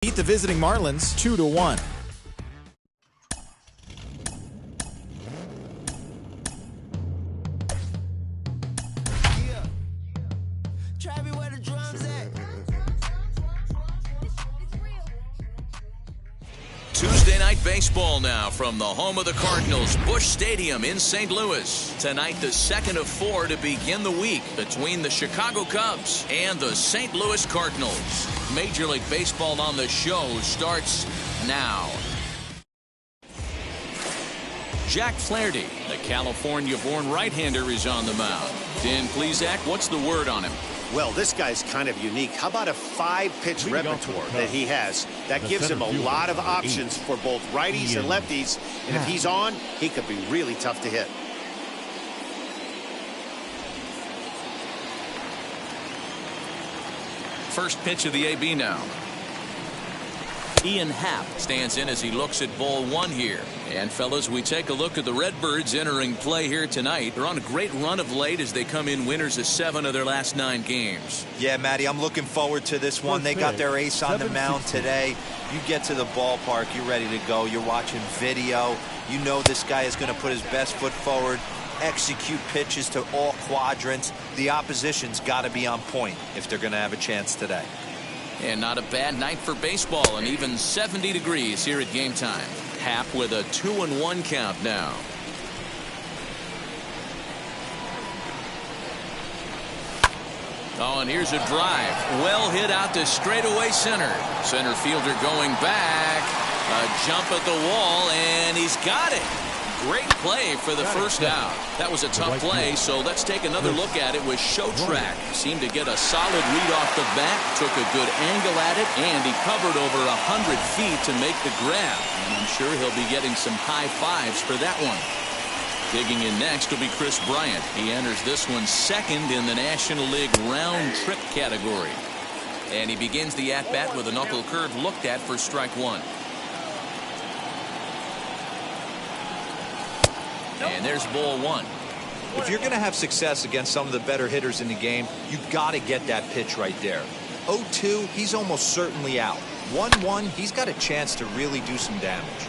Beat the visiting Marlins 2-1. Tuesday night baseball now from the home of the Cardinals, Busch Stadium in St. Louis. Tonight, the second of 4 to begin the week between the Chicago Cubs and the St. Louis Cardinals. Major League Baseball on the show starts now. Jack Flaherty, the California-born right-hander, is on the mound. Dan Plesac, what's the word on him? Well, this guy's kind of unique. How about a 5-pitch repertoire that he has? That gives him a lot of options for both righties and lefties. And if he's on, he could be really tough to hit. First pitch of the AB now. Ian Happ stands in as he looks at ball 1 here. And fellas, we take a look at the Redbirds entering play here tonight. They're on a great run of late as they come in winners of 7 of their last 9 games. Yeah, Matty, I'm looking forward to this one. They got their ace on the mound today. You get to the ballpark, you're ready to go. You're watching video. You know this guy is going to put his best foot forward, execute pitches to all quadrants. The opposition's got to be on point if they're going to have a chance today. And not a bad night for baseball, and even 70 degrees here at game time. Happ with a 2-1 count now. Oh, and here's a drive. Well hit out to straightaway center. Center fielder going back. A jump at the wall, and he's got it. Great play for the first out. That was a tough play, so let's take another look at it with Showtrack. Seemed to get a solid read off the bat, took a good angle at it, and he covered over 100 feet to make the grab. And I'm sure he'll be getting some high fives for that one. Digging in next will be Chris Bryant. He enters this one second in the National League round trip category. And he begins the at-bat with a knuckle curve looked at for strike 1. And there's ball 1. If you're going to have success against some of the better hitters in the game, you've got to get that pitch right there. 0-2, he's almost certainly out. 1-1, he's got a chance to really do some damage.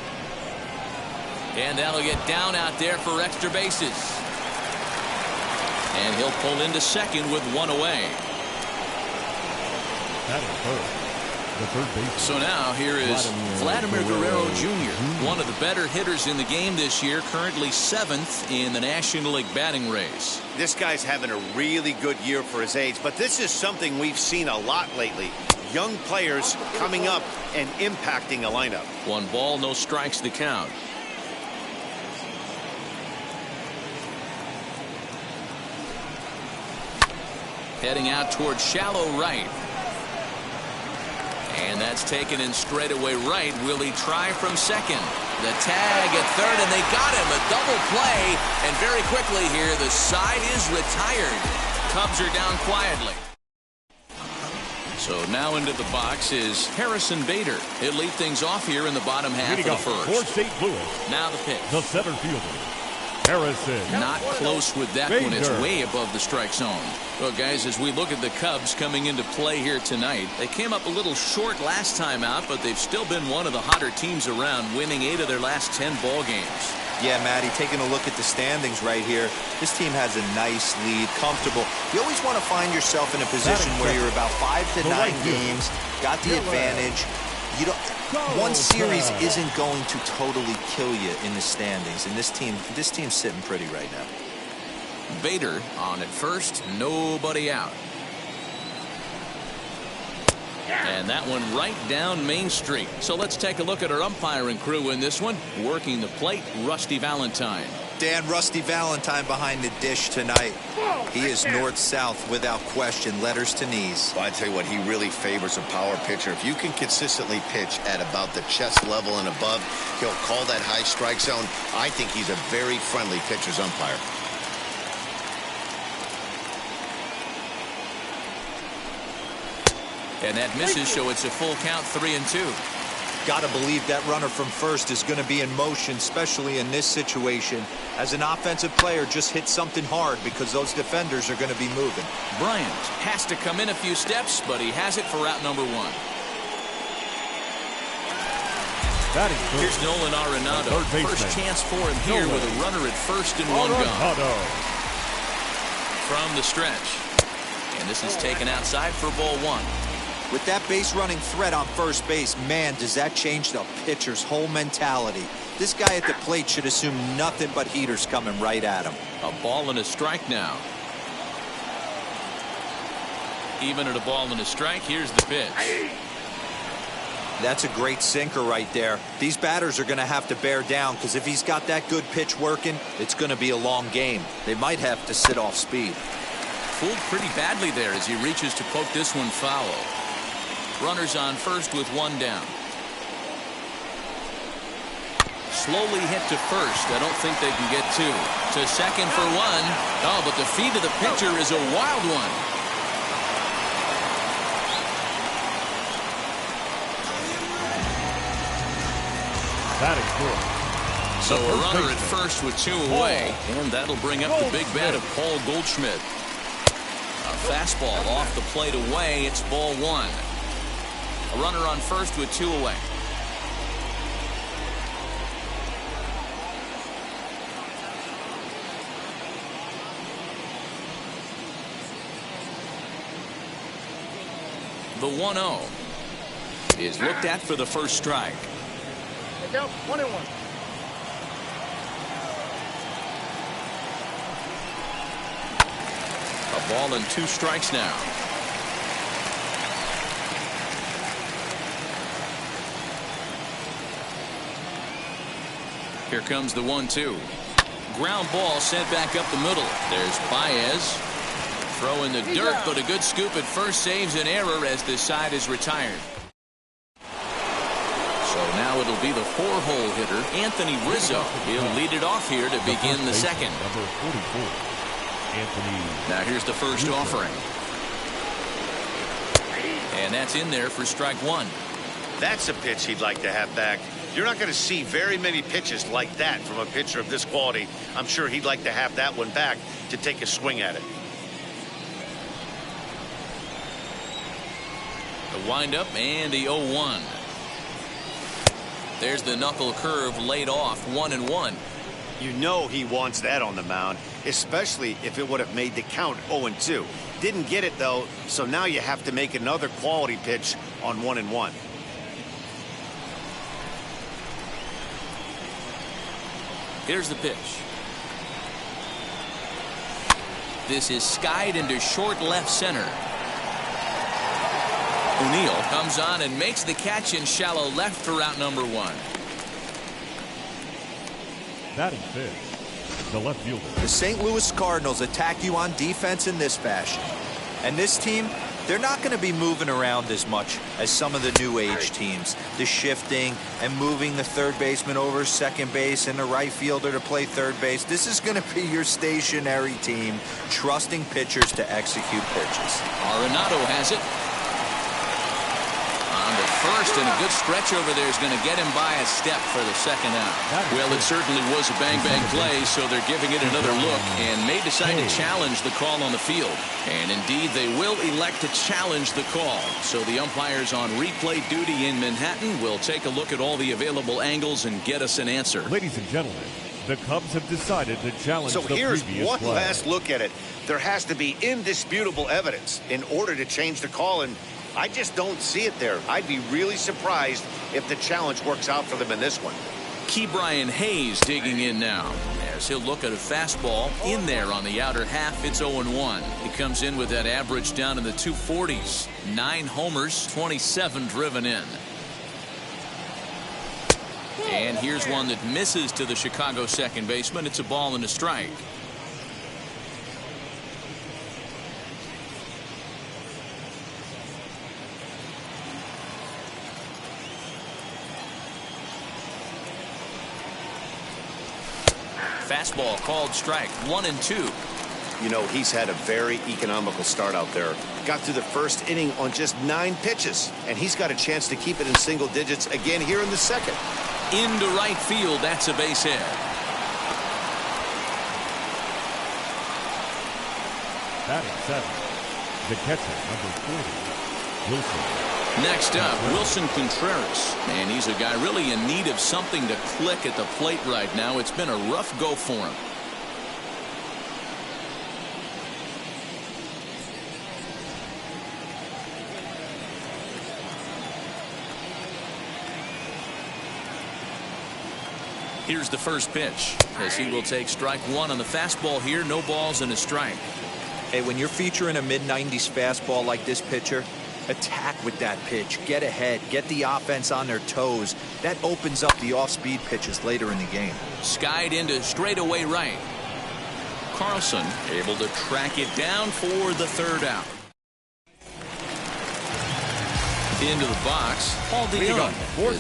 And that'll get down out there for extra bases. And he'll pull into second with 1 away. That is hurt. So now here is Vladimir Guerrero Jr., one of the better hitters in the game this year, currently 7th in the National League batting race. This guy's having a really good year for his age, but this is something we've seen a lot lately. Young players coming up and impacting a lineup. 1 ball, no strikes to count. Heading out towards shallow right. And that's taken in straightaway right. Will he try from second? The tag at third, and they got him. A double play, and very quickly here, the side is retired. Cubs are down quietly. So now into the box is Harrison Bader. He'll lead things off here in the bottom half of the first. For St. Louis, now the pitch. the center fielder, Harrison. Not close with that Bader. one. It's way above the strike zone. Well, guys, as we look at the Cubs coming into play here tonight, they came up a little short last time out, but they've still been one of the hotter teams around, winning 8 of their last 10 ball games. Yeah, Matty, taking a look at the standings right here, this team has a nice lead, comfortable. You always want to find yourself in a position where you're about 5 to 9 games, got the advantage. You don't. One series isn't going to totally kill you in the standings, and this team's sitting pretty right now. Bader on at first, nobody out. And that one right down Main Street. So let's take a look at our umpiring crew in this one. Working the plate, Rusty Valentine. Dan, Rusty Valentine behind the dish tonight. He is north-south without question, letters to knees. Well, I tell you what, he really favors a power pitcher. If you can consistently pitch at about the chest level and above, he'll call that high strike zone. I think he's a very friendly pitcher's umpire. And that misses, so it's a full count, 3-2. Got to believe that runner from first is going to be in motion, especially in this situation. As an offensive player, just hit something hard because those defenders are going to be moving. Bryant has to come in a few steps, but he has it for out number 1. Batting first. Here's Nolan Arenado. First chance for him here with a runner at first and one gone. From the stretch. And this is taken outside for ball one. With that base running threat on first base, man, does that change the pitcher's whole mentality. This guy at the plate should assume nothing but heaters coming right at him. A ball and a strike now. Even at a ball and a strike, here's the pitch. That's a great sinker right there. These batters are going to have to bear down, because if he's got that good pitch working, it's going to be a long game. They might have to sit off speed. Fooled pretty badly there as he reaches to poke this one foul. Runners on first with one down. Slowly hit to first. I don't think they can get two. To second for one. Oh, but the feed of the pitcher is a wild one. So a runner at first with two away. And that'll bring up the big bat of Paul Goldschmidt. A fastball off the plate away. It's ball one. A runner on first with two away. The 1-0 is looked at for the first strike. Go 1-1. A ball and two strikes now. Here comes the 1-2. Ground ball sent back up the middle. There's Baez. Throw in the dirt, but a good scoop at first saves an error as this side is retired. So now it'll be the four-hole hitter, Anthony Rizzo. He'll lead it off here to begin the second. Number 44, Anthony. Now here's the first offering. And that's in there for strike one. That's a pitch he'd like to have back. You're not going to see very many pitches like that from a pitcher of this quality. I'm sure he'd like to have that one back to take a swing at it. The windup and the 0-1. There's the knuckle curve laid off, 1-1. You know he wants that on the mound, especially if it would have made the count 0-2. Didn't get it, though, so now you have to make another quality pitch on 1-1. Here's the pitch. This is skied into short left center. O'Neill comes on and makes the catch in shallow left for route number one. Batting fifth, the left fielder. The St. Louis Cardinals attack you on defense in this fashion. And this team, they're not going to be moving around as much as some of the new age teams. The shifting and moving the third baseman over second base and the right fielder to play third base. This is going to be your stationary team, trusting pitchers to execute pitches. Arenado has it. On to first, and a good stretch over there is going to get him by a step for the second out. Well, it certainly was a bang-bang play, so they're giving it another look and may decide to challenge the call on the field. And indeed, they will elect to challenge the call. So the umpires on replay duty in Manhattan will take a look at all the available angles and get us an answer. Ladies and gentlemen, the Cubs have decided to challenge the here's previous one play. last look at it. There has to be indisputable evidence in order to change the call, and I just don't see it there. I'd be really surprised if the challenge works out for them in this one. Ke'Bryan Hayes digging in now as he'll look at a fastball in there on the outer half. It's 0-1. He comes in with that average down in the 240s. 9 homers, 27 driven in. And here's one that misses to the Chicago second baseman. It's a ball and a strike. Fastball called strike, 1-2. You know, he's had a very economical start out there. Got through the first inning on just 9 pitches, and he's got a chance to keep it in single digits again here in the second. Into right field, that's a base hit. Batting seventh, the catcher, number 40, Wilson. Next up, Wilson Contreras. And he's a guy really in need of something to click at the plate right now. It's been a rough go for him. Here's the first pitch as he will take strike one on the fastball here. No balls and a strike. Hey, when you're featuring a mid-90s fastball like this pitcher, attack with that pitch. Get ahead. Get the offense on their toes. That opens up the off-speed pitches later in the game. Skied into straightaway right. Carlson able to track it down for the third out. Into the box, Paul DeYoung.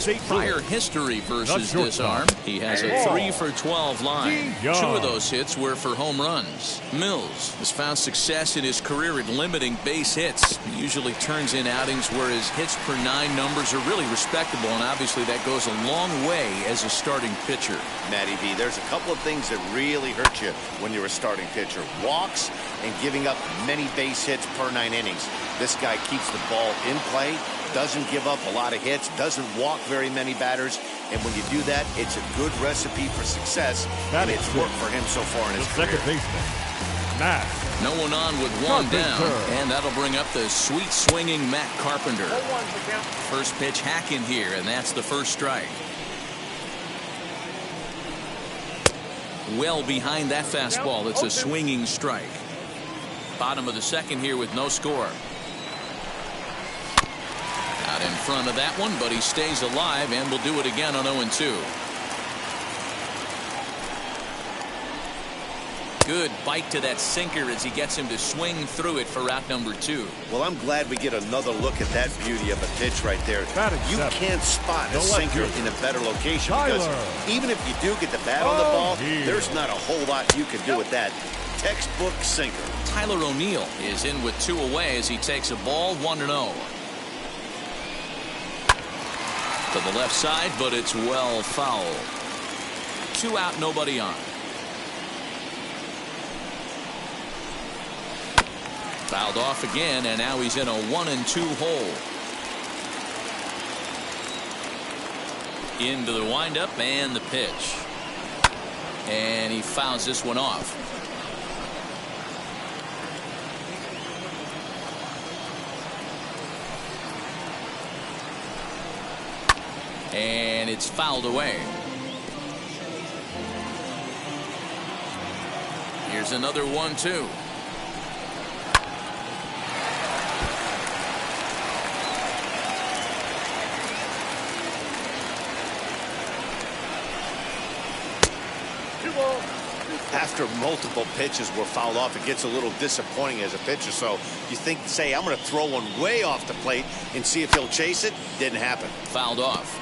His prior history versus this arm. He has a 3 for 12 line. 2 of those hits were for home runs. Mills has found success in his career at limiting base hits. He usually turns in outings where his hits per 9 numbers are really respectable, and obviously that goes a long way as a starting pitcher. Matty V, there's a couple of things that really hurt you when you're a starting pitcher. Walks and giving up many base hits per 9 innings. This guy keeps the ball in play, doesn't give up a lot of hits, doesn't walk very many batters, and when you do that, it's a good recipe for success, and it's worked for him so far in his career. Second baseman, Matt. No one on with one down, and that'll bring up the sweet swinging Matt Carpenter. First pitch hack in here, and that's the first strike. Well behind that fastball, it's a swinging strike. Bottom of the second here with no score. Out in front of that one, but he stays alive and will do it again on 0-2. Good bite to that sinker as he gets him to swing through it for out number 2. Well, I'm glad we get another look at that beauty of a pitch right there. You can't spot a sinker in a better location because even if you do get the bat on the ball, there's not a whole lot you can do with that. Textbook sinker. Tyler O'Neill is in with 2 away as he takes a ball 1-0. To the left side, but it's well foul. 2 out, nobody on. Fouled off again, and now he's in a 1-2 hole. Into the windup and the pitch. And he fouls this one off. And it's fouled away. Here's another 1-2. After multiple pitches were fouled off, it gets a little disappointing as a pitcher. So you think, say, I'm going to throw one way off the plate and see if he'll chase it. Didn't happen. Fouled off.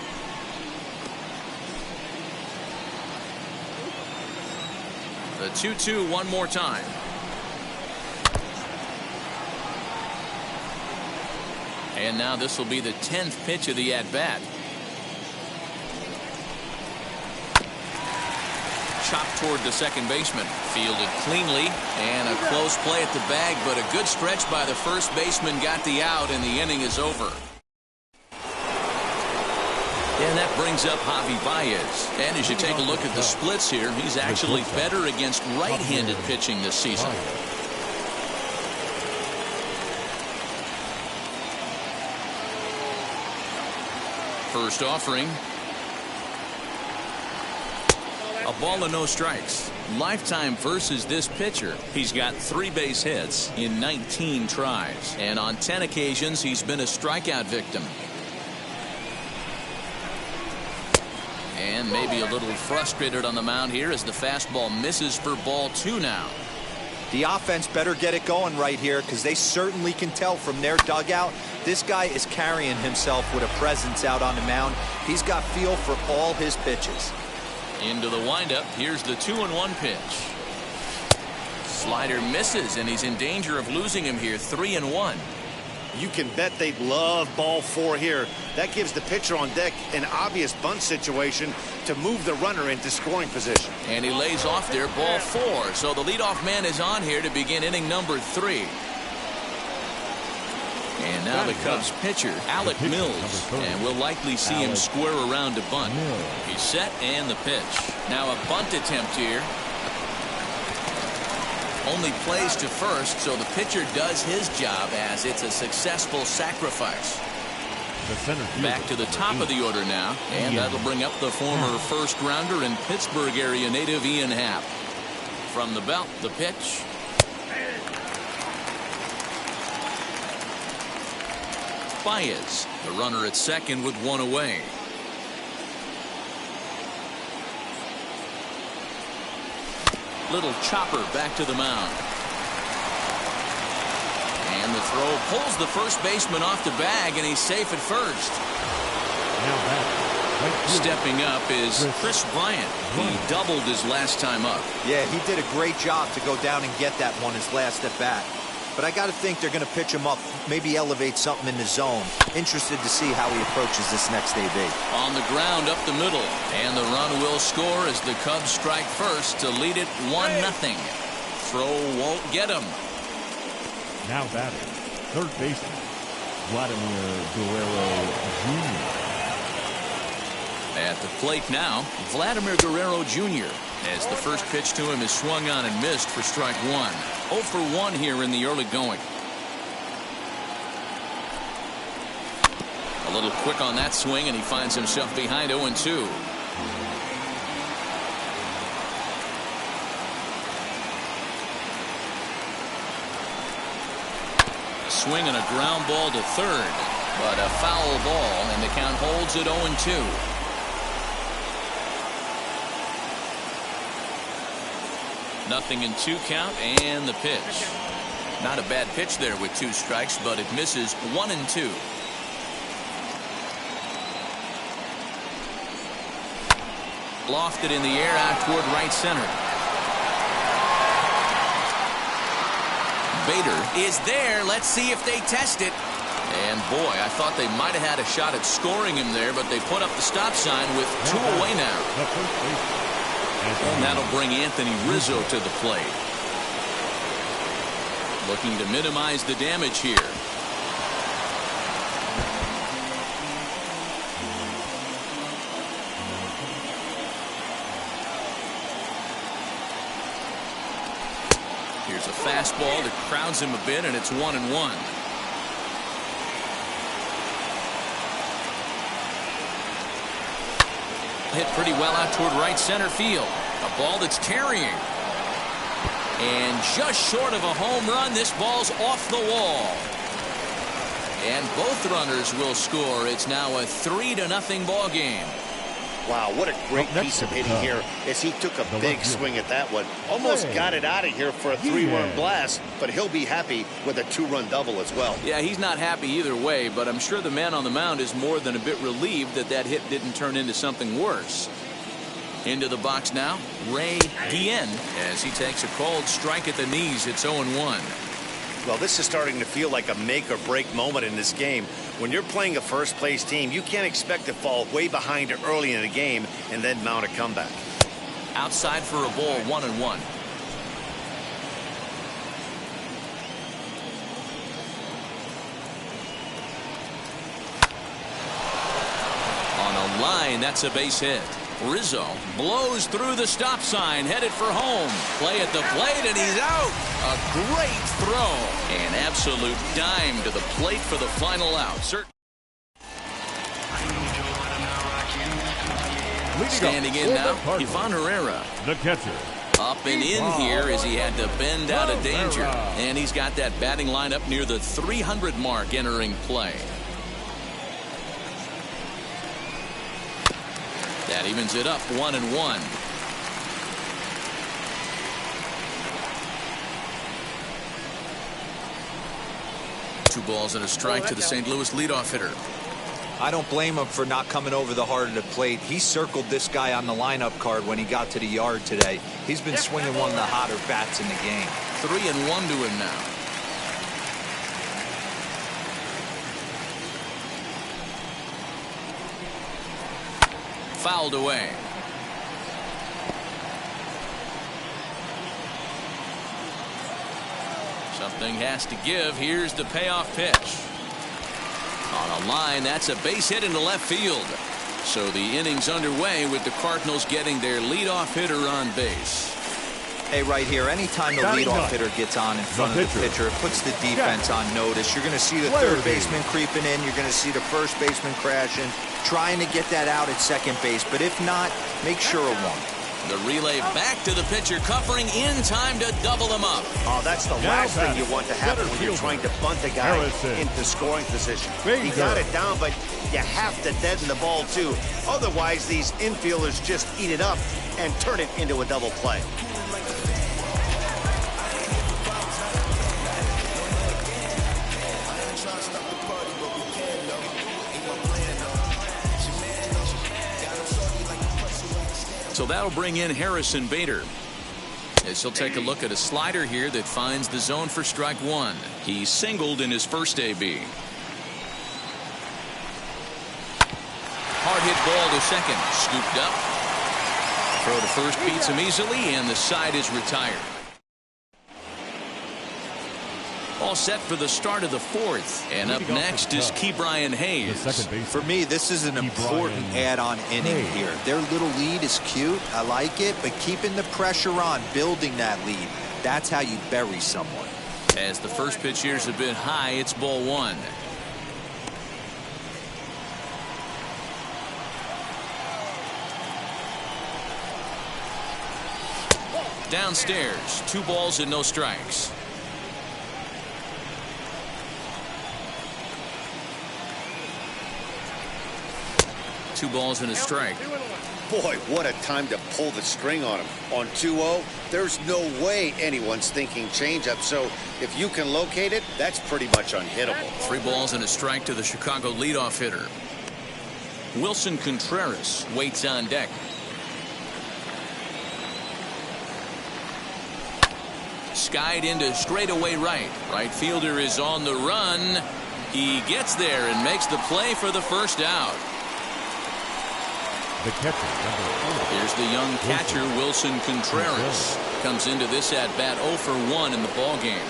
The 2-2 one more time. And now this will be the 10th pitch of the at-bat. Chopped toward the second baseman. Fielded cleanly, and a close play at the bag, but a good stretch by the first baseman got the out, and the inning is over. And that brings up Javi Baez. And as you take a look at the splits here, he's actually better against right-handed pitching this season. First offering. A ball and no strikes. Lifetime versus this pitcher. He's got 3 base hits in 19 tries. And on 10 occasions, he's been a strikeout victim. And maybe a little frustrated on the mound here as the fastball misses for ball 2 now. The offense better get it going right here because they certainly can tell from their dugout this guy is carrying himself with a presence out on the mound. He's got feel for all his pitches. Into the windup. Here's the 2-1 pitch. Slider misses, and he's in danger of losing him here. 3-1. You can bet they love ball 4 here. That gives the pitcher on deck an obvious bunt situation to move the runner into scoring position. And he lays off there, ball 4. So the leadoff man is on here to begin inning number 3. And now the Cubs pitcher, Alec Mills. And we'll likely see him square around to bunt. He's set and the pitch. Now a bunt attempt here. Only plays to first, so the pitcher does his job as it's a successful sacrifice. Back to the top of the order now, and that'll bring up the former first-rounder and Pittsburgh area native Ian Happ. From the belt, the pitch. Baez, the runner at second with one away. Little chopper back to the mound. And the throw pulls the first baseman off the bag, and he's safe at first. Stepping up is Chris Bryant. He doubled his last time up. Yeah, he did a great job to go down and get that one his last at bat. But I got to think they're going to pitch him up, maybe elevate something in the zone. Interested to see how he approaches this next AB. On the ground up the middle, and the run will score as the Cubs strike first to lead it 1-0. Throw won't get him. Now batting, third baseman, Vladimir Guerrero Jr. At the plate now, Vladimir Guerrero Jr. as the first pitch to him is swung on and missed for strike one. 0 for 1 here in the early going. A little quick on that swing, and he finds himself behind 0-2. Swing and a ground ball to third, but a foul ball, and the count holds at 0-2. Nothing in 2 count, and the pitch. Not a bad pitch there with 2 strikes, but it misses 1-2. Lofted in the air out toward right center. Bader is there. Let's see if they test it. And boy, I thought they might have had a shot at scoring him there, but they put up the stop sign with 2 away now. And that'll bring Anthony Rizzo to the plate. Looking to minimize the damage here. Here's a fastball that crowds him a bit, and it's 1-1. Hit pretty well out toward right center field. A ball that's tarrying. And just short of a home run, this ball's off the wall. And both runners will score. It's now a 3-0 ball game. Wow, what a great piece of hitting here as he took a big swing at that one. Almost got it out of here for a 3-run blast, but he'll be happy with a 2-run double as well. Yeah, he's not happy either way, but I'm sure the man on the mound is more than a bit relieved that that hit didn't turn into something worse. Into the box now, Ray Guillen, as he takes a called strike at the knees. It's 0-1. Well, this is starting to feel like a make-or-break moment in this game. When you're playing a first-place team, you can't expect to fall way behind early in the game and then mount a comeback. Outside for a ball, 1-1. On a line, that's a base hit. Rizzo blows through the stop sign, headed for home. Play at the plate, and he's out. A great throw. An absolute dime to the plate for the final out. Standing in now, Ivan Herrera. The catcher. Up and in here as he had to bend out of danger. And he's got that batting lineup near the 300 mark entering play. That evens it up 1-1. 2 balls and a strike to the St. Louis leadoff hitter. I don't blame him for not coming over the heart of the plate. He circled this guy on the lineup card when he got to the yard today. He's been swinging one of the hotter bats in the game. 3-1 to him now. Fouled away. Something has to give. Here's the payoff pitch. On a line, that's a base hit into left field. So the inning's underway with the Cardinals getting their leadoff hitter on base. Hey, right here, anytime the leadoff hitter gets on in front of the pitcher, it puts the defense on notice. You're going to see the third baseman creeping in. You're going to see the first baseman crashing, trying to get that out at second base. But if not, make sure of one. The relay back to the pitcher, covering in time to double him up. Oh, that's the last thing you want to happen when you're trying to bunt a guy into scoring position. He got it down, but you have to deaden the ball, too. Otherwise, these infielders just eat it up and turn it into a double play. So that'll bring in Harrison Bader, as he'll take a look at a slider here that finds the zone for strike one. He singled in his first AB. Hard hit ball to second, scooped up. Throw to first beats him easily, and the side is retired. All set for the start of the fourth. And up next is Ke'Bryan Hayes. For me, this is an important add-on inning here. Their little lead is cute. I like it. But keeping the pressure on, building that lead, that's how you bury someone. As the first pitch here is a bit high, it's ball one. Downstairs, 2 balls and no strikes. Two balls and a strike. Boy, what a time to pull the string on him. On 2-0, there's no way anyone's thinking changeup. So if you can locate it, that's pretty much unhittable. 3 balls and a strike to the Chicago leadoff hitter. Wilson Contreras waits on deck. Skied into straightaway right. Right fielder is on the run. He gets there and makes the play for the first out. The catcher, here's the young catcher, Wilson Contreras. Comes into this at bat 0 for 1 in the ball game.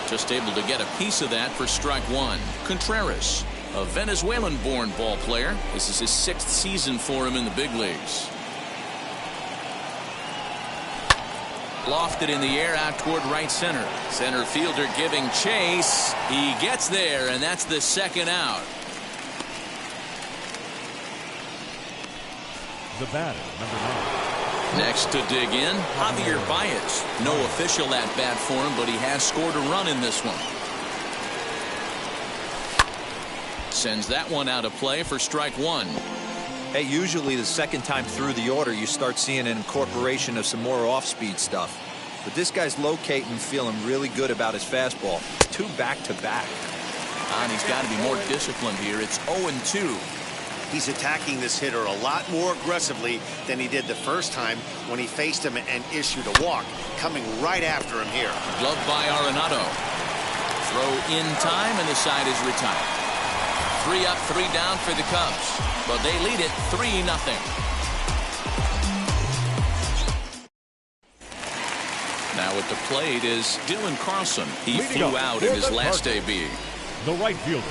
Just able to get a piece of that for strike one. Contreras, a Venezuelan-born ball player. This is his 6th season for him in the big leagues. Lofted in the air out toward right center. Center fielder giving chase. He gets there, and that's the second out. the batter, number 9. Next to dig in, Javier Baez. No official at bat for him, but he has scored a run in this one. Sends that one out of play for strike one. Hey, usually the second time through the order, you start seeing an incorporation of some more off-speed stuff. But this guy's locating, feeling really good about his fastball. 2 back-to-back. And he's got to be more disciplined here. It's 0-2. He's attacking this hitter a lot more aggressively than he did the first time when he faced him and issued a walk. Coming right after him here. Gloved by Arenado. Throw in time, and the side is retired. 3 up, 3 down for the Cubs, but they lead it 3-0. Now at the plate is Dylan Carlson. He flew out in his last AB. The right fielder.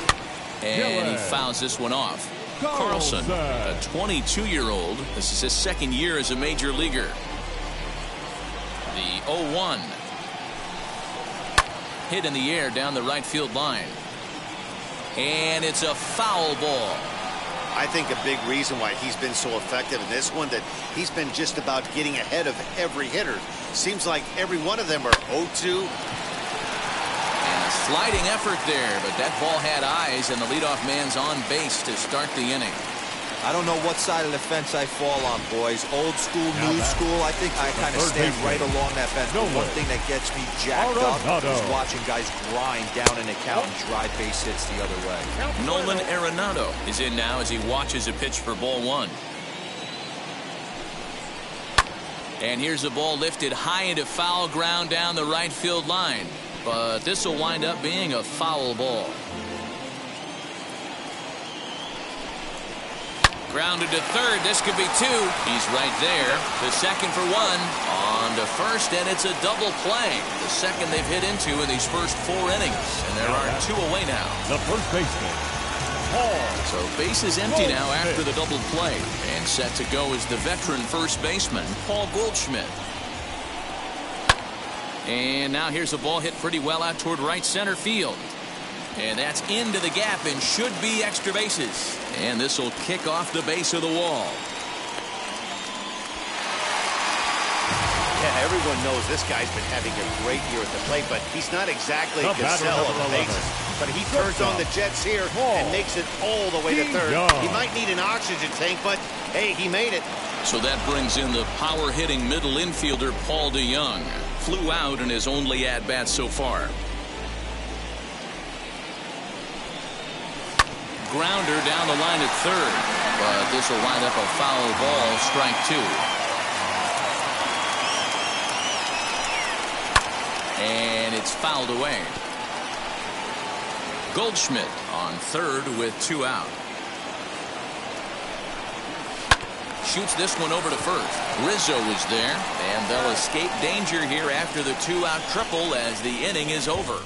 And he fouls this one off. Carlson, a 22-year-old. This is his 2nd year as a major leaguer. The 0-1. Hit in the air down the right field line. And it's a foul ball. I think a big reason why he's been so effective in this one, that he's been just about getting ahead of every hitter. Seems like every one of them are 0-2. And a sliding effort there, but that ball had eyes, and the leadoff man's on base to start the inning. I don't know what side of the fence I fall on, boys. Old school, new school. I think I kind of stand right along that fence. But one thing that gets me jacked up is watching guys grind down an account and drive base hits the other way. Nolan Arenado is in now as he watches a pitch for ball 1. And here's a ball lifted high into foul ground down the right field line. But this will wind up being a foul ball. Grounded to third. This could be two. He's right there. The second for one. On to first, and it's a double play. The second they've hit into in these first 4 innings. And there are 2 away now. The first baseman, So base is empty now after the double play. And set to go is the veteran first baseman, Paul Goldschmidt. And now here's a ball hit pretty well out toward right center field. And that's into the gap and should be extra bases. And this will kick off the base of the wall. Yeah, everyone knows this guy's been having a great year at the plate, but he's not exactly a gazelle on the bases. But he turns on the jets here and makes it all the way to third. He might need an oxygen tank, but hey, he made it. So that brings in the power-hitting middle infielder Paul DeYoung. Flew out in his only at-bat so far. Grounder down the line at third, but this will wind up a foul ball, strike 2. And it's fouled away. Goldschmidt on third with 2 out. Shoots this one over to first. Rizzo is there, and they'll escape danger here after the 2-out triple as the inning is over.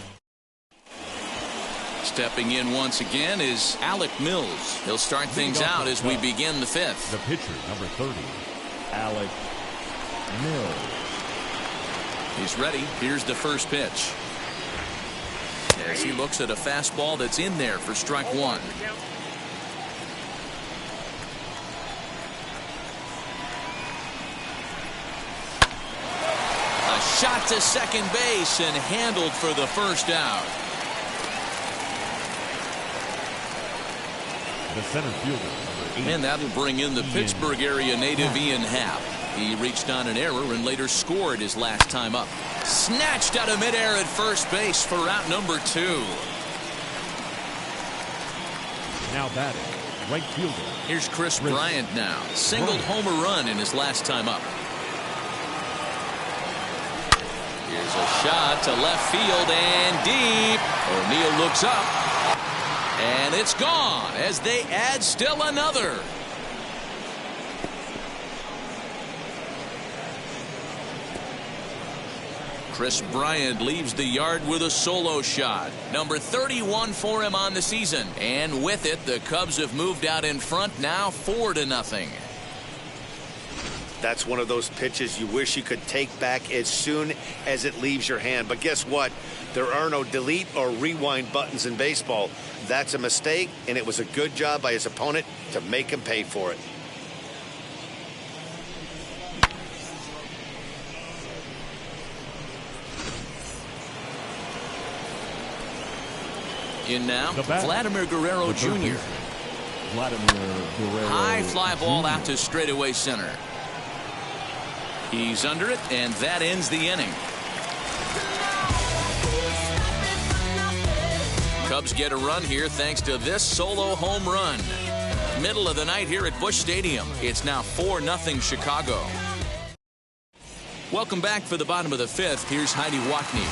Stepping in once again is Alec Mills. He'll start things out as we begin the 5th. the pitcher, number 30, Alec Mills. He's ready. Here's the first pitch. As he looks at a fastball that's in there for strike 1. A shot to second base and handled for the first out. The center fielder, number 8. And that'll bring in the Pittsburgh area native Ian Happ. He reached on an error and later scored his last time up. Snatched out of midair at first base for out number 2. Now batting, right fielder. Here's Chris Bryant now. Singled homer run in his last time up. Here's a shot to left field and deep. O'Neill looks up. And it's gone as they add still another. Chris Bryant leaves the yard with a solo shot. Number 31 for him on the season. And with it, the Cubs have moved out in front now 4-0. That's one of those pitches you wish you could take back as soon as it leaves your hand. But guess what? There are no delete or rewind buttons in baseball. That's a mistake, and it was a good job by his opponent to make him pay for it. In now, Vladimir Guerrero Jr. Vladimir Guerrero High fly ball Jr. out to straightaway center. He's under it, and that ends the inning. Cubs get a run here thanks to this solo home run. Middle of the night here at Busch Stadium. It's now 4-0 Chicago. Welcome back for the bottom of the 5th. Here's Heidi Watney.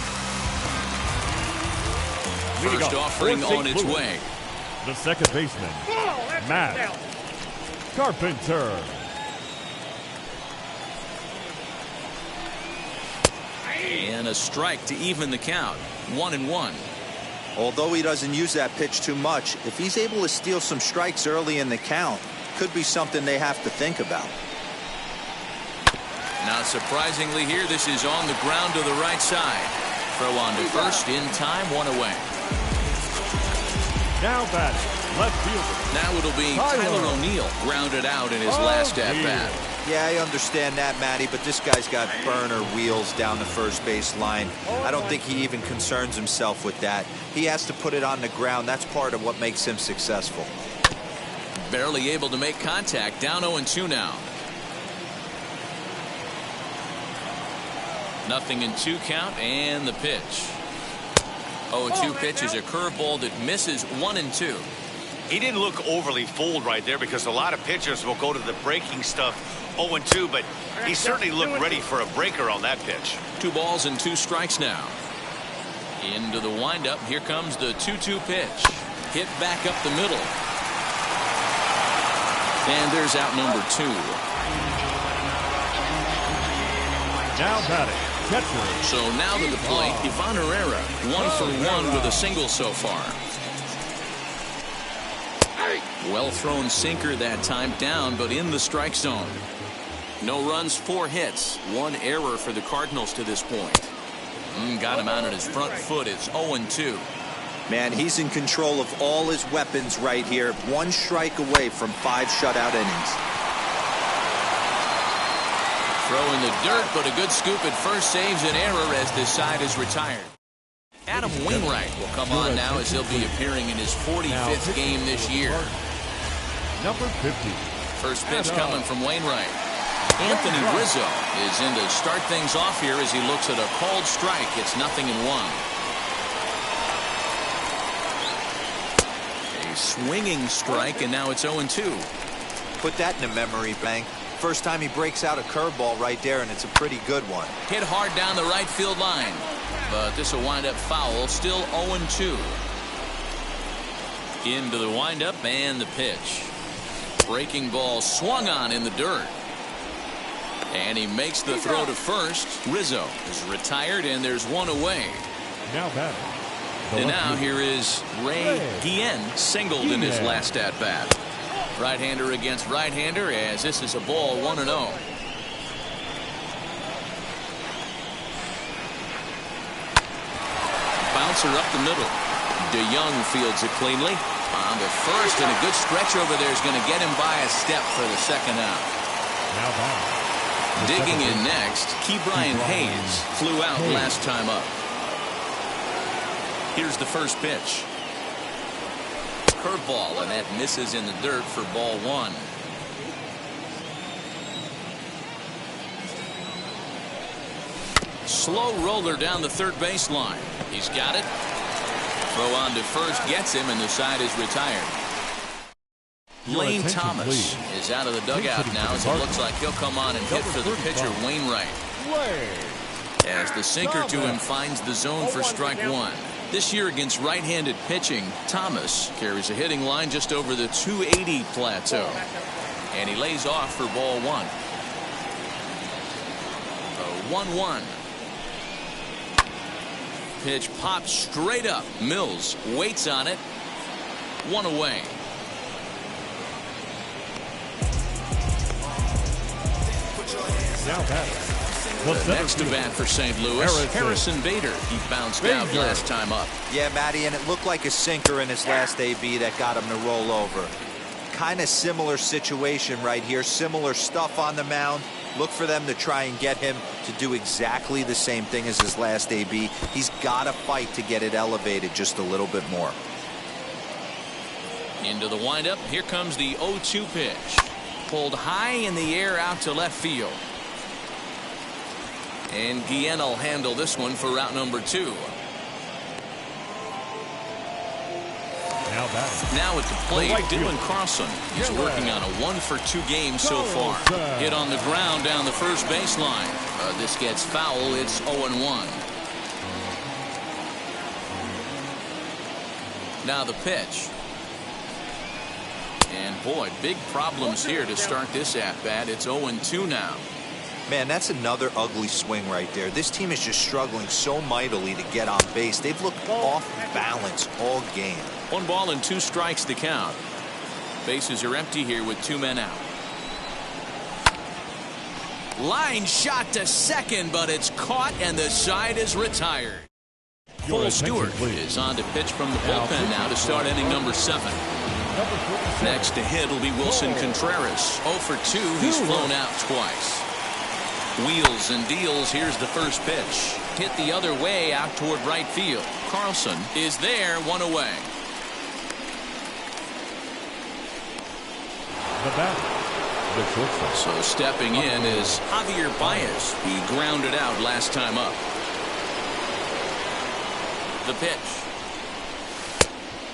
First offering on its way. The second baseman, Matt Carpenter. And a strike to even the count. 1-1. Although he doesn't use that pitch too much, if he's able to steal some strikes early in the count, could be something they have to think about. Not surprisingly here, this is on the ground to the right side. Throw on to first, in time, 1 away. Now batting, left fielder. Now it'll be Tyler O'Neill, grounded out in his last at-bat. Yeah, I understand that, Matty, but this guy's got burner wheels down the first base line. I don't think he even concerns himself with that. He has to put it on the ground. That's part of what makes him successful. Barely able to make contact. Down 0-2 now. 0-2 count, and the pitch. 0-2 pitch is a curveball that misses 1-2. He didn't look overly fooled right there because a lot of pitchers will go to the breaking stuff 0-2, but he certainly looked ready for a breaker on that pitch. 2 balls and 2 strikes now. Into the windup. Here comes the 2-2 pitch. Hit back up the middle. And there's out number 2. Now batting, catcher. So now to the plate, Ivan Herrera, 1 for 1 with a single so far. Well thrown sinker that time, down but in the strike zone. No runs, 4 hits, 1 error for the Cardinals to this point. Got him out on his front foot. It's 0-2. Man, he's in control of all his weapons right here. 1 strike away from 5 shutout innings. Throw in the dirt, but a good scoop at first saves an error as this side is retired. Adam Wainwright will come on now as he'll be appearing in his 45th game this year. Number 50. First pitch coming from Wainwright. Anthony Rizzo is in to start things off here as he looks at a called strike. It's 0-1. A swinging strike, and now it's 0-2. Put that in a memory bank. First time he breaks out a curveball right there, and it's a pretty good one. Hit hard down the right field line, but this will wind up foul. Still 0-2. Into the windup and the pitch. Breaking ball swung on in the dirt. And he makes the throw to first. Rizzo is retired, and there's 1 away. Now batting. And now here is Ray Guillen, singled in his last at bat. Right-hander against right-hander, as this is a ball 1-0. Bouncer up the middle. DeYoung fields it cleanly. On the first, and a good stretch over there is going to get him by a step for the second out. Now batting. Digging in next, Ke'Bryan Hayes flew out last time up. Here's the first pitch. Curveball, and that misses in the dirt for ball 1. Slow roller down the third baseline. He's got it. Throw on to first gets him, and the side is retired. Lane Thomas is out of the dugout now as it looks like he'll come on and hit for the pitcher Wainwright. As the sinker to him finds the zone for strike 1. This year against right-handed pitching, Thomas carries a hitting line just over the 280 plateau. And he lays off for ball 1. A 1-1. Pitch pops straight up. Mills waits on it. 1 away. Now batting. The next to bat for St. Louis, Harrison Bader. He bounced out last time up. Yeah, Matty, and it looked like a sinker in his last AB that got him to roll over. Kind of similar situation right here. Similar stuff on the mound. Look for them to try and get him to do exactly the same thing as his last AB. He's got to fight to get it elevated just a little bit more. Into the windup. Here comes the 0-2 pitch. Pulled high in the air out to left field. And Guillen will handle this one for route number 2. Now at the plate, Dylan Carlson is working on a 1-for-2 game so far. Hit on the ground down the first baseline. This gets foul. It's 0-1. Now the pitch. And boy, big problems here to start this at-bat. It's 0-2 now. Man, that's another ugly swing right there. This team is just struggling so mightily to get on base. They've looked off balance all game. 1 ball and 2 strikes to count. Bases are empty here with 2 men out. Line shot to second, but it's caught and the side is retired. Cole Stewart is on to pitch from the bullpen now to start inning number 7. Next to hit will be Wilson Contreras. 0 for 2. He's flown out twice. Wheels and deals. Here's the first pitch. Hit the other way out toward right field. Carlson is there, 1 away. So stepping in is Javier Baez. He grounded out last time up. The pitch.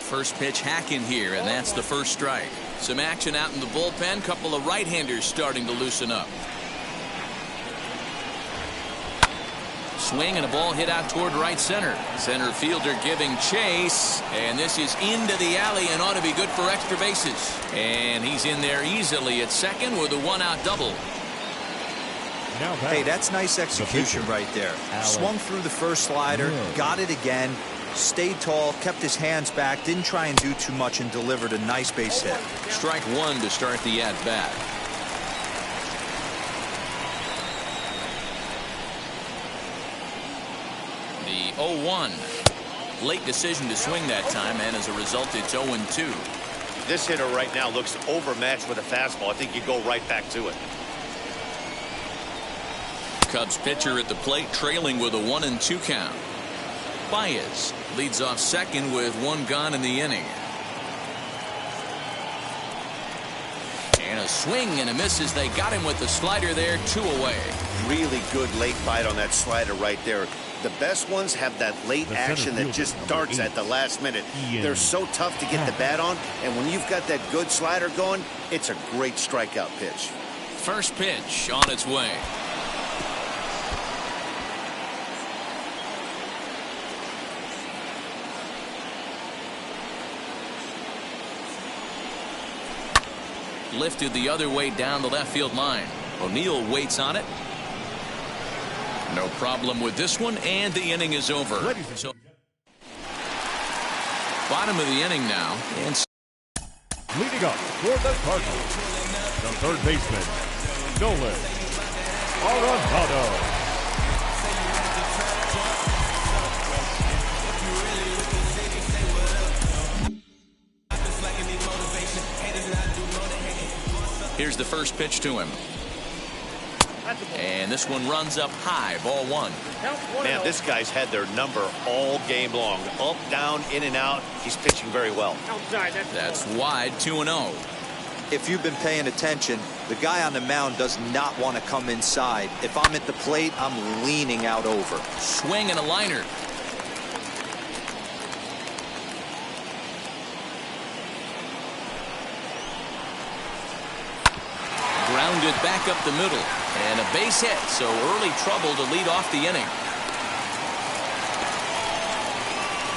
First pitch hack in here, and that's the first strike. Some action out in the bullpen. Couple of right-handers starting to loosen up. swing and a ball hit out toward right center. Center fielder giving chase, and this is into the alley and ought to be good for extra bases. And he's in there easily at second with a one-out double. Hey, that's nice execution right there. Swung through the first slider, got it again, stayed tall, kept his hands back, didn't try and do too much, and delivered a nice base hit. Strike one to start the at-bat. The 0-1. Late decision to swing that time, and as a result, it's 0-2. This hitter right now looks overmatched with a fastball. I think you go right back to it. Cubs pitcher at the plate, trailing with a 1-2 count. Baez leads off second with one gone in the inning. And a swing and a miss as they got him with the slider there, 2 away. Really good late bite on that slider right there. The best ones have that late action that just darts at the last minute. They're so tough to get the bat on, and when you've got that good slider going, it's a great strikeout pitch. First pitch on its way. Lifted the other way down the left field line. O'Neill waits on it. No problem with this one, and the inning is over. So, bottom of the inning now. And leading up for the Cardinals, the third baseman, Nolan Arenado. Here's the first pitch to him. And this one runs up high, ball one. Man, this guy's had their number all game long. Up, down, in and out. He's pitching very well. That's wide, 2-0. If you've been paying attention, the guy on the mound does not want to come inside. If I'm at the plate, I'm leaning out over. Swing and a liner. Grounded back up the middle. And a base hit, so early trouble to lead off the inning.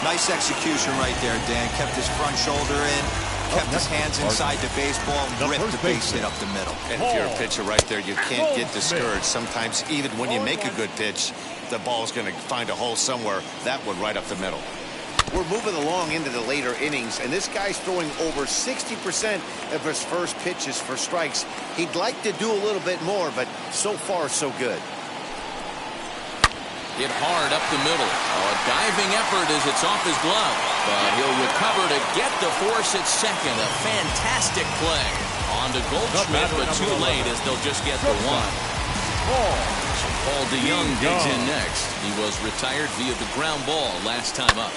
Nice execution right there, Dan. Kept his front shoulder in, kept his hands inside the baseball, and ripped the base hit up the middle. And if you're a pitcher right there, you can't get discouraged. Sometimes even when you make a good pitch, the ball's going to find a hole somewhere. That one right up the middle. We're moving along into the later innings, and this guy's throwing over 60% of his first pitches for strikes. He'd like to do a little bit more, but so far, so good. Hit hard up the middle. A diving effort as it's off his glove. But he'll recover to get the force at second. A fantastic play. On to Goldschmidt, but too late as they'll just get the one. Paul DeYoung digs in next. He was retired via the ground ball last time up.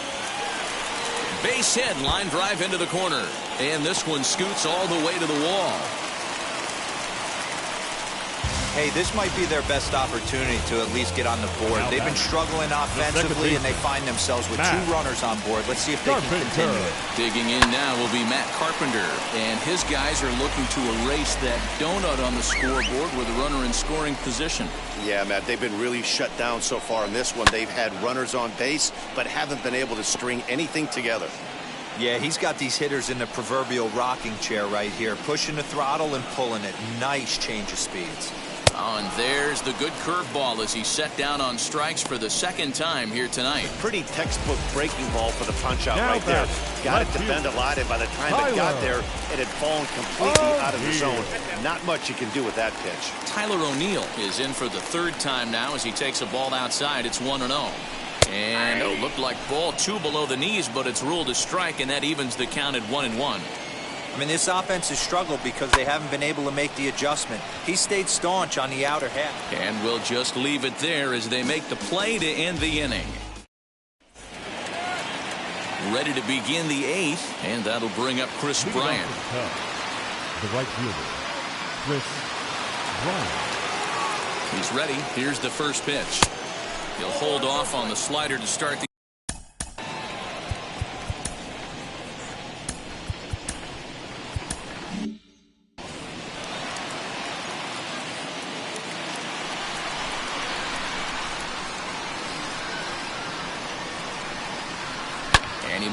Base hit, line drive into the corner. And this one scoots all the way to the wall. Hey, this might be their best opportunity to at least get on the board. They've been struggling offensively, and they find themselves with 2 runners on board. Let's see if they can continue it. Digging in now will be Matt Carpenter, and his guys are looking to erase that donut on the scoreboard with a runner in scoring position. Yeah, Matt, they've been really shut down so far in this one. They've had runners on base, but haven't been able to string anything together. Yeah, he's got these hitters in the proverbial rocking chair right here, pushing the throttle and pulling it. Nice change of speeds. Oh, and there's the good curveball as he's set down on strikes for the second time here tonight. Pretty textbook breaking ball for the punch-out right there. Got it to bend a lot, and by the time it got there, it had fallen completely out of the zone. Not much you can do with that pitch. Tyler O'Neill is in for the third time now as he takes a ball outside. It's 1-0. And it looked like ball 2 below the knees, but it's ruled a strike, and that evens the count at 1-1. I mean, this offense has struggled because they haven't been able to make the adjustment. He stayed staunch on the outer half. And we'll just leave it there as they make the play to end the inning. Ready to begin the 8th, and that'll bring up Chris Bryant. The right fielder, Chris Bryant. He's ready. Here's the first pitch. He'll hold off on the slider to start the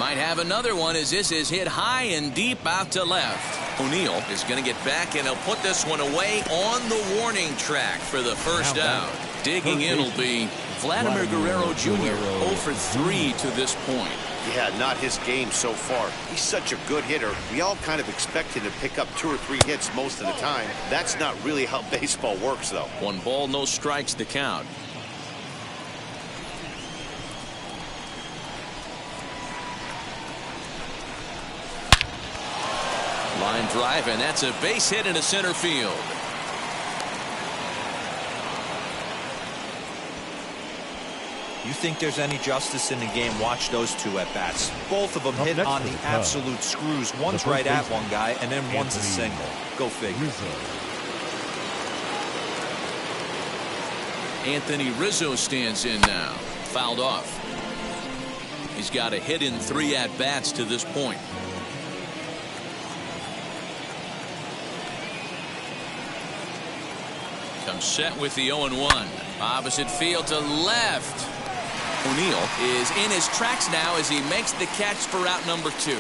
might have another one as this is hit high and deep out to left. O'Neill is going to get back, and he'll put this one away on the warning track for the first out. Digging in will be Vladimir Guerrero Jr. 0 for 3 to this point. Yeah, not his game so far. He's such a good hitter. We all kind of expect him to pick up 2 or 3 hits most of the time. That's not really how baseball works, though. 1 ball, no strikes to count. Line drive, and that's a base hit into center field. You think there's any justice in the game? Watch those 2 at bats. Both of them hit on the absolute screws. One's right at one guy, and then one's a single. Go figure. Anthony Rizzo stands in now. Fouled off. He's got a hit in 3 at bats to this point. Comes set with the 0-1. Opposite field to left. O'Neill is in his tracks now as he makes the catch for out number 2.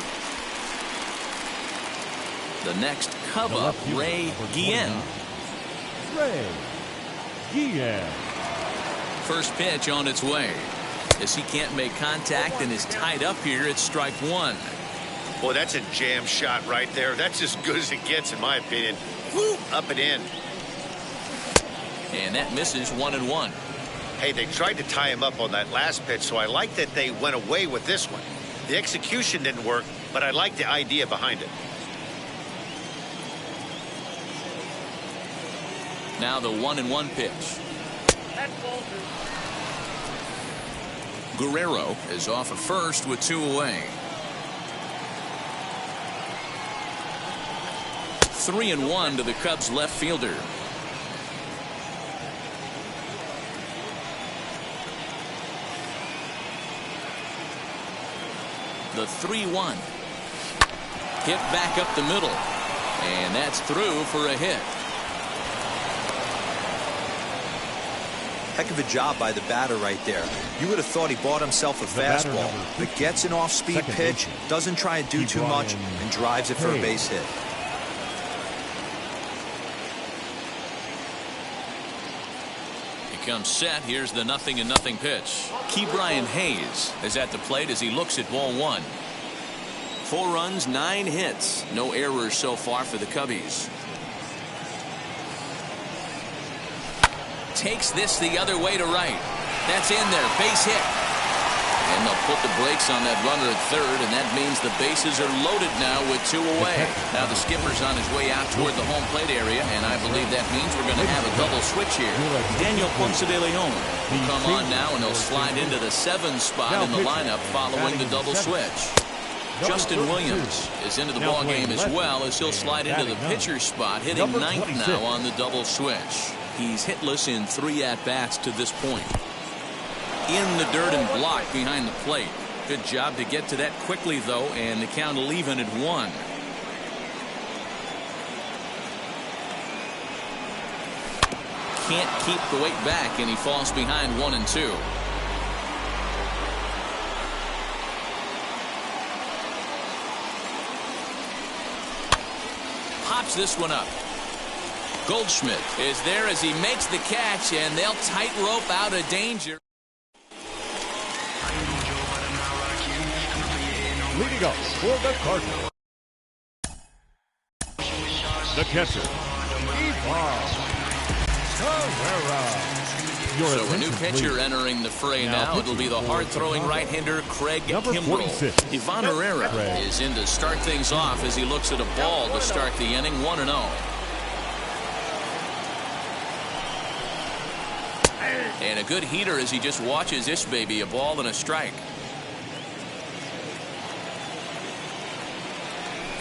The next Cub up, Ray Guillen. Ray Guillen. First pitch on its way. As he can't make contact and is tied up here, it's strike 1. Boy, that's a jam shot right there. That's as good as it gets, in my opinion. Woo, up and in. And that misses 1-1. Hey, they tried to tie him up on that last pitch, so I like that they went away with this one. The execution didn't work, but I like the idea behind it. Now the 1-1 pitch. Guerrero is off at first with 2 away. 3-1 to the Cubs left fielder. The 3-1. Hit back up the middle. And that's through for a hit. Heck of a job by the batter right there. You would have thought he bought himself a fastball, but gets an off-speed pitch, doesn't try and do too much, and drives it for a base hit. He comes set. Here's the 0-0 pitch. Ke'Bryan Hayes is at the plate as he looks at ball 1. 4 runs, 9 hits. No errors so far for the Cubbies. Takes this the other way to right. That's in there. Base hit. And they'll put the brakes on that runner at third, and that means the bases are loaded now with 2 away. Now the skipper's on his way out toward the home plate area, and I believe that means we're going to have a double switch here. Daniel Ponce de Leon will come on now, and he'll slide into the 7 spot in the lineup following the double switch. Justin Williams is into the ball game as well as he'll slide into the pitcher spot, hitting 9th now on the double switch. He's hitless in 3 at-bats to this point. In the dirt and blocked behind the plate. Good job to get to that quickly, though, and the count will even at 1. Can't keep the weight back, and he falls behind 1 and 2. Pops this one up. Goldschmidt is there as he makes the catch, and they'll tightrope out of danger. Leading up for the Cardinals, the catcher, Ivan Herrera. So a new pitcher entering the fray now. It'll be the hard-throwing right-hander Craig Kimbrell. Ivan Herrera is in to start things off as he looks at a ball to start the inning, 1-0. And a good heater as he just watches this baby, a ball and a strike.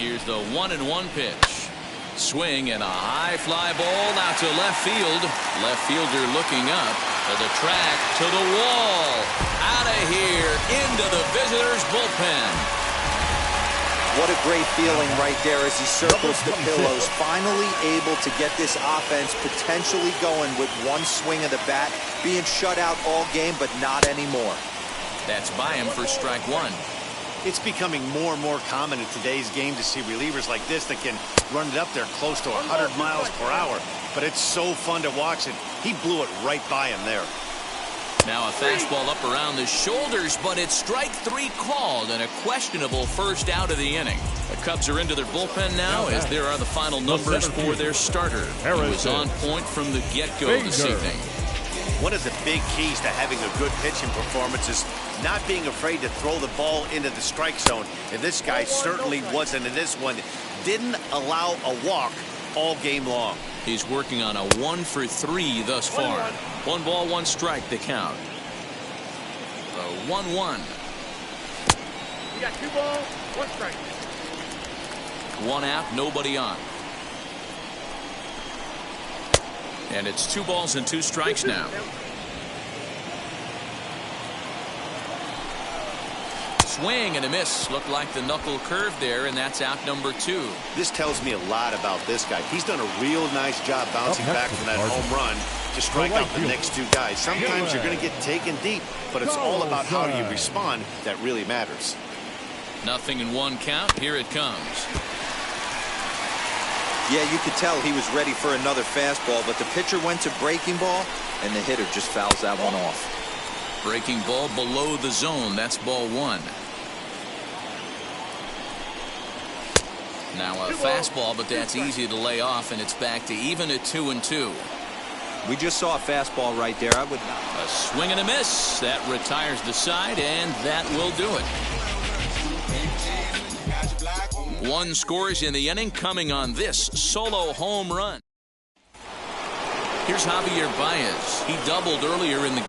Here's the 1-1 pitch. Swing and a high fly ball out to left field. Left fielder looking up to the track, to the wall. Out of here, into the visitors' bullpen. What a great feeling right there as he circles the pillows. Finally able to get this offense potentially going with 1 swing of the bat. Being shut out all game, but not anymore. That's by him for strike 1. It's becoming more and more common in today's game to see relievers like this that can run it up there close to 100 miles per hour. But it's so fun to watch it. He blew it right by him there. Now a fastball up around the shoulders, but it's strike 3 called and a questionable first out of the inning. The Cubs are into their bullpen now as there are the final numbers for their starter. He was on point from the get-go this evening. One of the big keys to having a good pitching performance is not being afraid to throw the ball into the strike zone. And this guy certainly wasn't in this one. Didn't allow a walk all game long. He's working on a 1 for 3 thus far. 1 ball, 1 strike, the count. The 1-1. We got 2 balls, 1 strike. 1 out, nobody on. And it's 2 balls and 2 strikes now. Swing and a miss. Looked like the knuckle curve there, and that's out number 2. This tells me a lot about this guy. He's done a real nice job bouncing back from that home run to strike out the next 2 guys. Sometimes you're going to get taken deep, but it's all about how you respond that really matters. 0-1 count. Here it comes. Yeah, you could tell he was ready for another fastball, but the pitcher went to breaking ball, and the hitter just fouls that one off. Breaking ball below the zone. That's ball 1. Now a fastball, but that's easy to lay off, and it's back to even at 2-2. We just saw a fastball right there. I would not. A swing and a miss. That retires the side, and that will do it. 1 scores in the inning, coming on this solo home run. Here's Javier Baez. He doubled earlier in the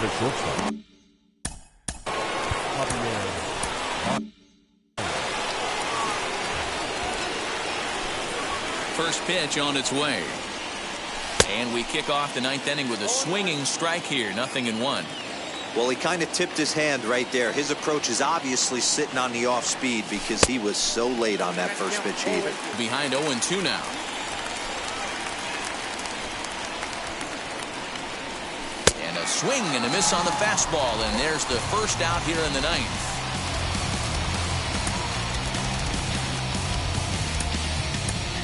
shortstop. First pitch on its way. And we kick off the 9th inning with a swinging strike here. 0-1. Well, he kind of tipped his hand right there. His approach is obviously sitting on the off speed because he was so late on that first pitch heat. Behind 0-2 now. And a swing and a miss on the fastball, and there's the first out here in the 9th.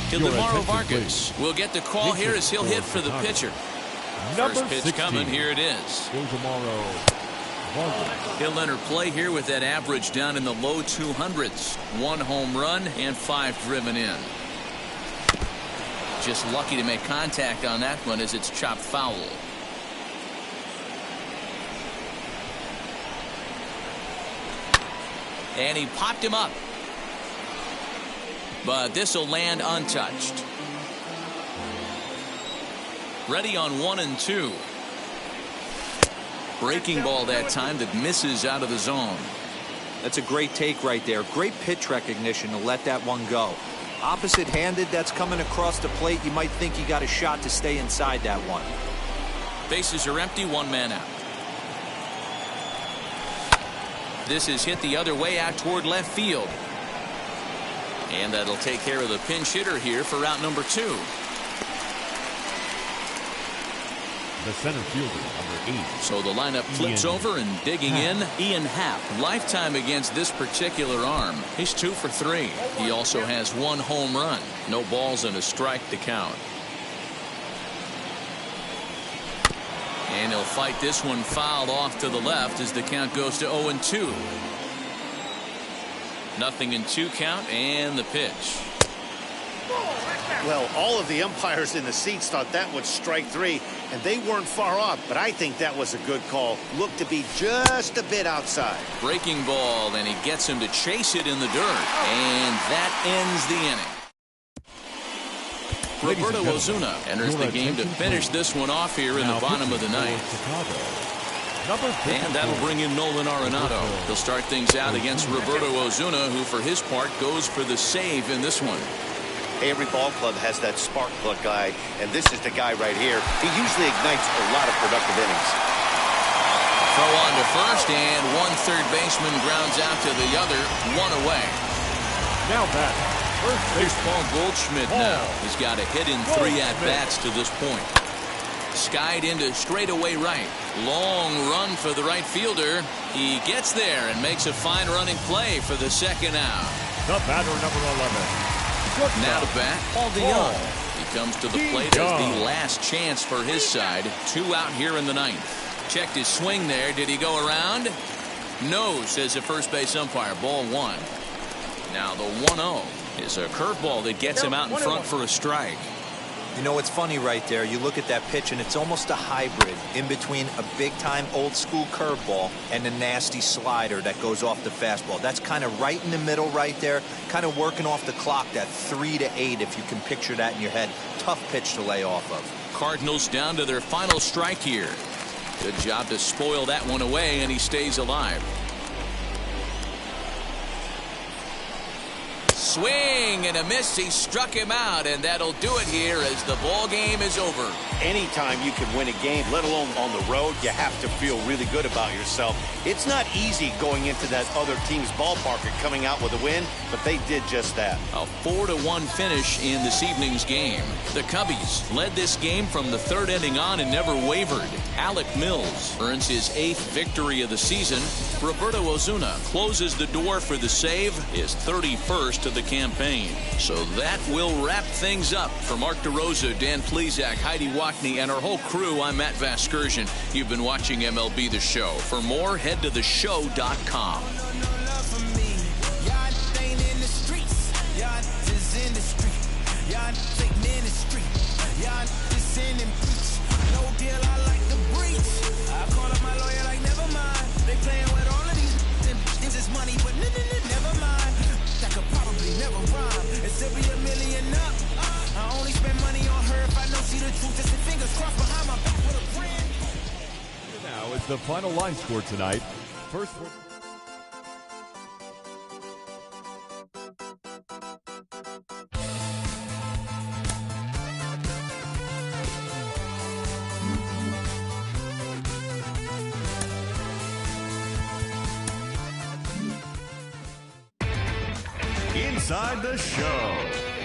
Ildemaro Vargas will get the call here as he'll hit for the pitcher. First pitch coming. Here it is. He'll enter play here with that average down in the low 200s. 1 home run and 5 driven in. Just lucky to make contact on that one as it's chopped foul. And he popped him up. But this will land untouched. Ready on 1-2. Breaking ball that time that misses out of the zone. That's a great take right there. Great pitch recognition to let that one go. Opposite-handed, that's coming across the plate. You might think you got a shot to stay inside that one. Bases are empty, 1 man out. This is hit the other way out toward left field. And that'll take care of the pinch hitter here for route number 2. The center fielder, number 8. So the lineup flips over and digging in. Ian Happ, lifetime against this particular arm. He's 2 for 3. He also has 1 home run. No balls and a strike to count. And he'll fight this one fouled off to the left as the count goes to 0-2. 0-2 count and the pitch. Well, all of the umpires in the seats thought that was strike 3, and they weren't far off, but I think that was a good call. Looked to be just a bit outside. Breaking ball, and he gets him to chase it in the dirt, and that ends the inning. Roberto Ozuna enters the game to finish this one off here in the bottom of the 9th. And that'll bring in Nolan Arenado. He'll start things out against Roberto Ozuna, who for his part goes for the save in this one. Every ball club has that spark plug guy, and this is the guy right here. He usually ignites a lot of productive innings. Throw on to first, and 1 third baseman grounds out to the other. 1 away. Now back. First Here's Paul Goldschmidt now. He's got a hit in 3 at-bats to this point. Skied into straightaway right. Long run for the right fielder. He gets there and makes a fine running play for the second out. The batter, number 11. Now to bat, Paul DeYoung. He comes to the plate as the last chance for his side. 2 out here in the 9th. Checked his swing there. Did he go around? No, says the first base umpire. Ball 1. Now the 1-0 is a curveball that gets him out in front for a strike. You know, it's funny right there. You look at that pitch, and it's almost a hybrid in between a big-time old-school curveball and a nasty slider that goes off the fastball. That's kind of right in the middle right there, kind of working off the clock, that 3 to 8, if you can picture that in your head. Tough pitch to lay off of. Cardinals down to their final strike here. Good job to spoil that one away, and he stays alive. Swing and a miss. He struck him out, and that'll do it here as the ball game is over. Anytime you can win a game, let alone on the road, you have to feel really good about yourself. It's not easy going into that other team's ballpark and coming out with a win, but they did just that. A 4-1 finish in this evening's game. The Cubbies led this game from the 3rd inning on and never wavered. Alec Mills earns his 8th victory of the season. Roberto Osuna closes the door for the save, his 31st of the campaign. So that will wrap things up. For Mark DeRosa, Dan Plesac, Heidi Wackney, and our whole crew, I'm Matt Vasgersian. You've been watching MLB The Show. For more, head to theshow.com. Now is the final line score tonight. First. Inside the Show.